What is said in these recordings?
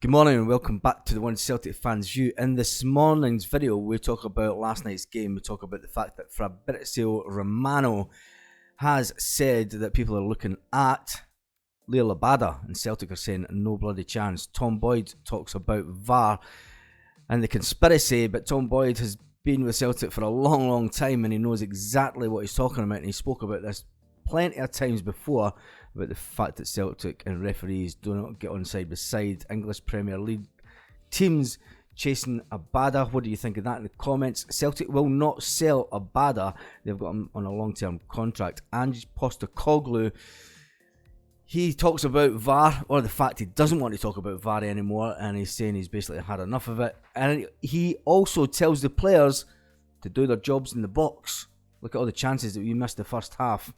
Good morning and welcome back to the One Celtic Fans View. In this morning's video, we talk about last night's game. We talk about the fact that Fabrizio Romano has said that people are looking at Leo Abada, and Celtic are saying no bloody chance. Tom Boyd talks about VAR and the conspiracy, but Tom Boyd has been with Celtic for a long time and he knows exactly what he's talking about, and he spoke about this plenty of times before about the fact that Celtic and referees do not get on side by side. English Premier League teams chasing Abada. What do you think of that in the comments? Celtic will not sell Abada. They've got him on a long-term contract. Ange Postecoglou, he talks about VAR, or the fact he doesn't want to talk about VAR anymore, and he's saying he's basically had enough of it. And he also tells the players to do their jobs in the box. Look at all the chances that we missed the first half.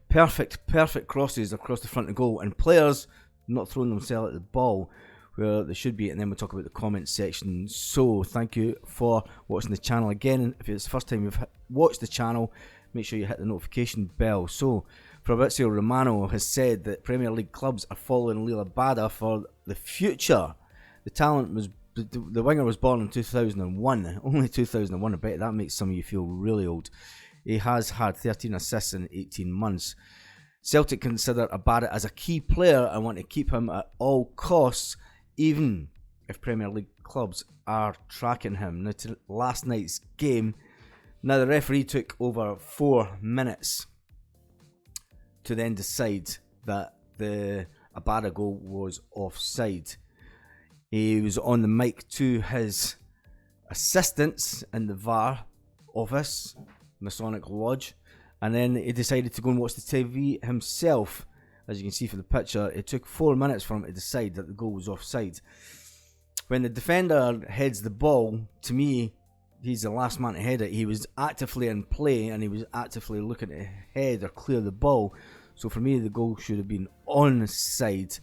Perfect crosses across the front of goal, and players not throwing themselves at the ball where they should be. And then we'll talk about the comments section. So thank you for watching the channel again. If it's the first time you've watched the channel, make sure you hit the notification bell. So Fabrizio Romano has said that Premier League clubs are following Leo Abada for the future. The talent was, the winger was born in 2001, only 2001. I bet that makes some of you feel really old. He has had 13 assists in 18 months. Celtic consider Abada as a key player and want to keep him at all costs, even if Premier League clubs are tracking him. Now, to last night's game, now the referee took over 4 minutes to then decide that the Abada goal was offside. He was on the mic to his assistants in the VAR office, Masonic Lodge, and then he decided to go and watch the TV himself. As you can see from the picture, it took 4 minutes for him to decide that the goal was offside. When the defender heads the ball, to me, he's the last man to head it. He was actively in play and he was actively looking to head or clear the ball. So for me, the goal should have been onside.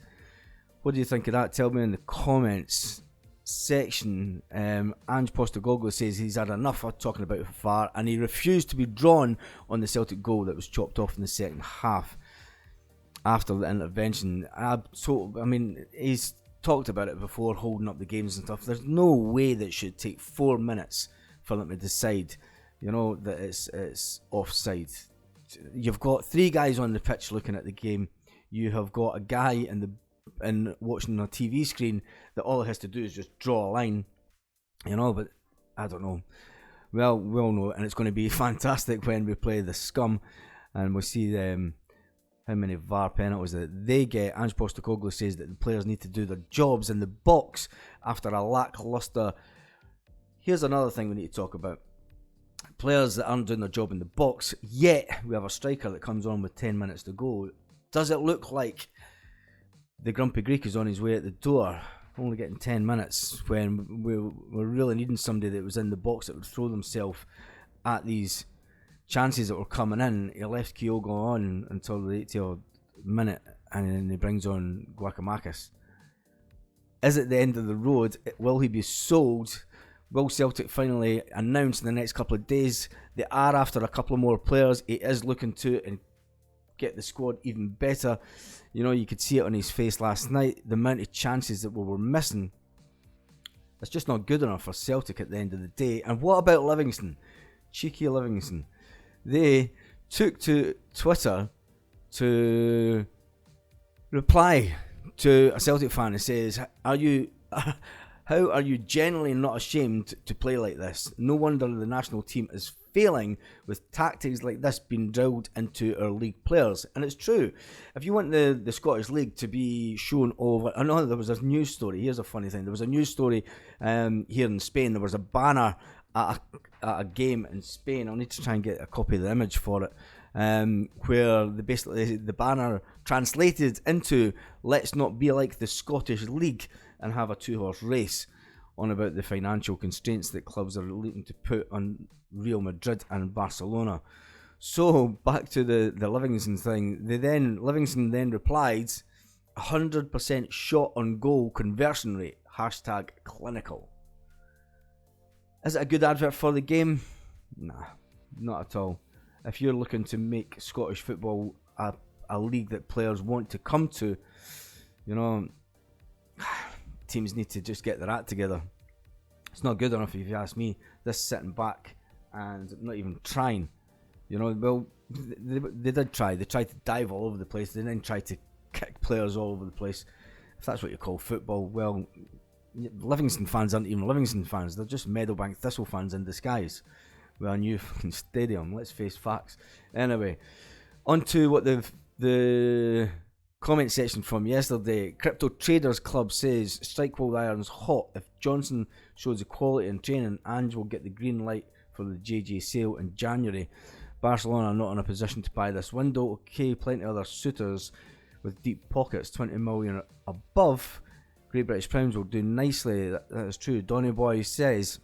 What do you think of that? Tell me in the comments section. Ange Postecoglou says he's had enough of talking about VAR, and he refused to be drawn on the Celtic goal that was chopped off in the second half after the intervention. He's talked about it before, holding up the games and stuff. There's no way that it should take 4 minutes for them to decide, that it's offside. You've got 3 guys on the pitch looking at the game. You have got a guy and watching on a TV screen that all it has to do is just draw a line, but I don't know. Well, we'll know, and it's going to be fantastic when we play the Scum and we'll see how many VAR penalties that they get. Ange Postecoglou says that the players need to do their jobs in the box after a lacklustre. Here's another thing we need to talk about. Players that aren't doing their job in the box, yet we have a striker that comes on with 10 minutes to go. Does it look like the Grumpy Greek is on his way at the door, only getting 10 minutes, when we're really needing somebody that was in the box that would throw themselves at these chances that were coming in? He left Kyogo on until the 80th minute, and then he brings on Guacamakis. Is it the end of the road? Will he be sold? Will Celtic finally announce in the next couple of days they are after a couple of more players? He is looking to and get the squad even better. You could see it on his face last night, the amount of chances that we were missing. It's just not good enough for Celtic at the end of the day. And what about Livingston? Cheeky Livingston. They took to Twitter to reply to a Celtic fan who says, how are you genuinely not ashamed to play like this? No wonder the national team is failing with tactics like this being drilled into our league players. And it's true. If you want the Scottish League to be shown over, I know there was a news story. Here's a funny thing. There was a news story here in Spain. There was a banner at a game in Spain. I'll need to try and get a copy of the image for it. Where the banner translated into "Let's not be like the Scottish League and have a 2-horse race," on about the financial constraints that clubs are looking to put on Real Madrid and Barcelona. So back to the Livingston thing. Livingston then replied, 100% shot on goal conversion rate, #clinical. Is it a good advert for the game? Nah, not at all. If you're looking to make Scottish football a league that players want to come to, teams need to just get their act together. It's not good enough if you ask me. This sitting back and not even trying. You know, well, they did try. They tried to dive all over the place. They then tried to kick players all over the place. If that's what you call football, well, Livingston fans aren't even Livingston fans. They're just Meadowbank Thistle fans in disguise. With a new fucking stadium. Let's face facts. Anyway, on to what the comment section from yesterday. Crypto Traders Club says, strike while the iron's hot. If Johnson shows the quality in training, Ange will get the green light for the JJ sale in January. Barcelona are not in a position to buy this window. Okay, plenty of other suitors with deep pockets, 20 million above. Great British Pounds will do nicely. That is true. Donny Boy says,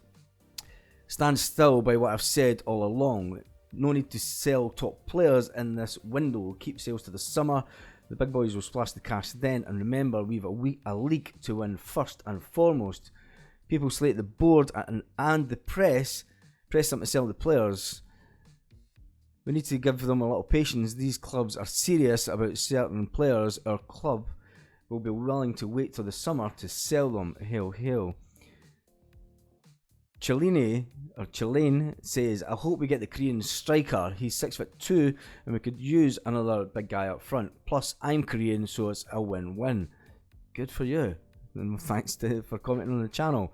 stand still by what I've said all along. No need to sell top players in this window. We'll keep sales to the summer. The big boys will splash the cash then. And remember, we've a league to win first and foremost. People slate the board and the press them to sell the players. We need to give them a little patience. These clubs are serious about certain players. Our club will be willing to wait till the summer to sell them. Hail, hail. Chilene says, I hope we get the Korean striker. He's 6'2" and we could use another big guy up front. Plus, I'm Korean, so it's a win-win. Good for you. And thanks for commenting on the channel.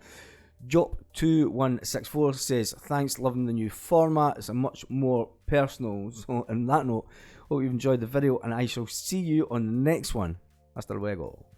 Jop2164 says, thanks, loving the new format. It's a much more personal. So on that note, hope you've enjoyed the video and I shall see you on the next one. Hasta luego.